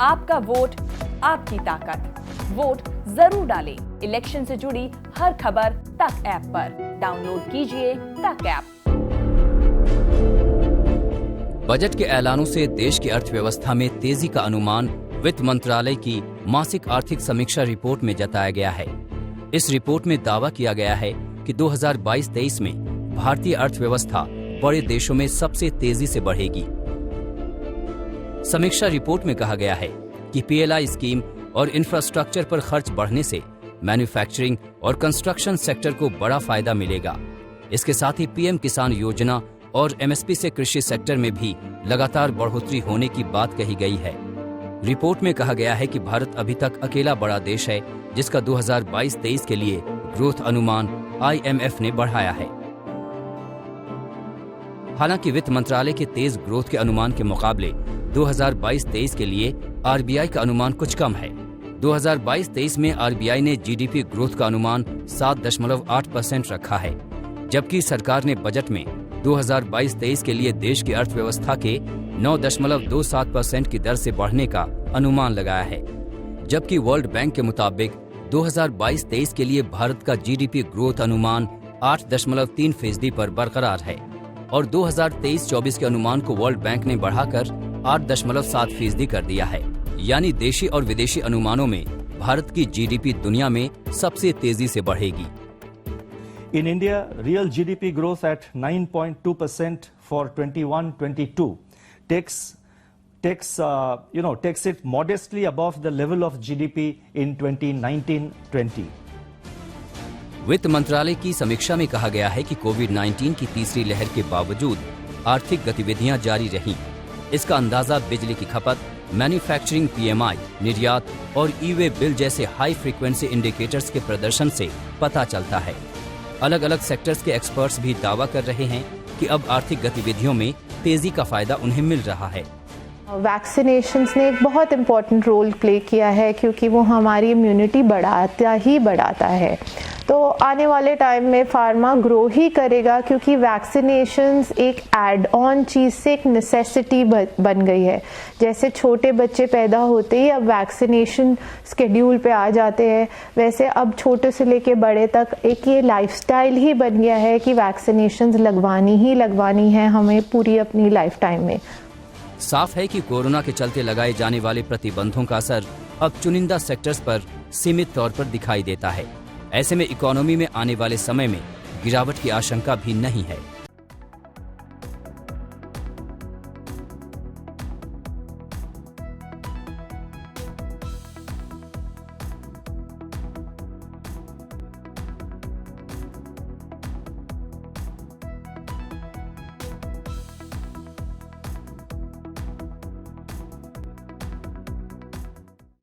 आपका वोट, आपकी ताकत। वोट जरूर डालें। इलेक्शन से जुड़ी हर खबर तक ऐप पर डाउनलोड कीजिए तक ऐप। बजट के ऐलानों से देश की अर्थव्यवस्था में तेजी का अनुमान वित्त मंत्रालय की मासिक आर्थिक समीक्षा रिपोर्ट में जताया गया है। इस रिपोर्ट में दावा किया गया है कि 2022-23 में भारतीय अर्थव्यवस्था बड़े देशों में सबसे तेजी से बढ़ेगी। समीक्षा रिपोर्ट में कहा गया है कि पीएलआई स्कीम और इंफ्रास्ट्रक्चर पर खर्च बढ़ने से मैन्युफैक्चरिंग और कंस्ट्रक्शन सेक्टर को बड़ा फायदा मिलेगा। इसके साथ ही पीएम किसान योजना और एमएसपी से कृषि सेक्टर में भी लगातार बढ़ोतरी होने की बात कही गई है। रिपोर्ट में कहा गया है कि भारत अभी तक अकेला बड़ा देश है जिसका 2022-23 के लिए ग्रोथ अनुमान आईएमएफ ने बढ़ाया है। हालांकि वित्त मंत्रालय के तेज ग्रोथ के अनुमान के मुकाबले 2022-23 के लिए आरबीआई का अनुमान कुछ कम है। 2022-23 में आरबीआई ने जीडीपी ग्रोथ का अनुमान 7.8% रखा है, जबकि सरकार ने बजट में 2022-23 के लिए देश की अर्थव्यवस्था के 9.27% की दर से बढ़ने का अनुमान लगाया है। जबकि वर्ल्ड बैंक के मुताबिक 2022-23 के लिए भारत का जीडीपी ग्रोथ अनुमान 8.3% पर बरकरार है और 2023-24 के अनुमान को वर्ल्ड बैंक ने बढ़ाकर 8.7% कर दिया है। यानी देशी और विदेशी अनुमानों में भारत की जीडीपी दुनिया में सबसे तेजी से बढ़ेगी। In India, real GDP growth at 9.2% for 21-22 takes it modestly above the level of GDP in 2019-20. वित्त मंत्रालय की समीक्षा में कहा गया है कि कोविड-19 की तीसरी लहर के बावजूद आर्थिक गतिविधियां जारी रहीं। इसका अंदाजा बिजली की खपत, मैन्युफैक्चरिंग पीएमआई, निर्यात और ई-वे बिल जैसे हाई फ्रीक्वेंसी इंडिकेटर्स के प्रदर्शन से पता चलता है। अलग अलग सेक्टर्स के एक्सपर्ट्स भी दावा कर रहे हैं कि अब आर्थिक गतिविधियों में तेजी का फायदा उन्हें मिल रहा है। वैक्सीनेशंस ने एक बहुत इम्पॉर्टेंट रोल प्ले किया है क्योंकि वो हमारी इम्यूनिटी बढ़ाता है। तो आने वाले टाइम में फार्मा ग्रो ही करेगा क्योंकि वैक्सीनेशंस एक ऐड ऑन चीज़ से एक नेसेसिटी बन गई है। जैसे छोटे बच्चे पैदा होते ही अब वैक्सीनेशन स्केड्यूल पे आ जाते हैं, वैसे अब छोटे से लेके बड़े तक एक ये लाइफस्टाइल ही बन गया है कि वैक्सीनेशंस लगवानी है हमें पूरी अपनी लाइफ टाइम में। साफ है कि कोरोना के चलते लगाए जाने वाले प्रतिबंधों का असर अब चुनिंदा सेक्टर्स पर सीमित तौर पर दिखाई देता है। ऐसे में इकोनॉमी में आने वाले समय में गिरावट की आशंका भी नहीं है।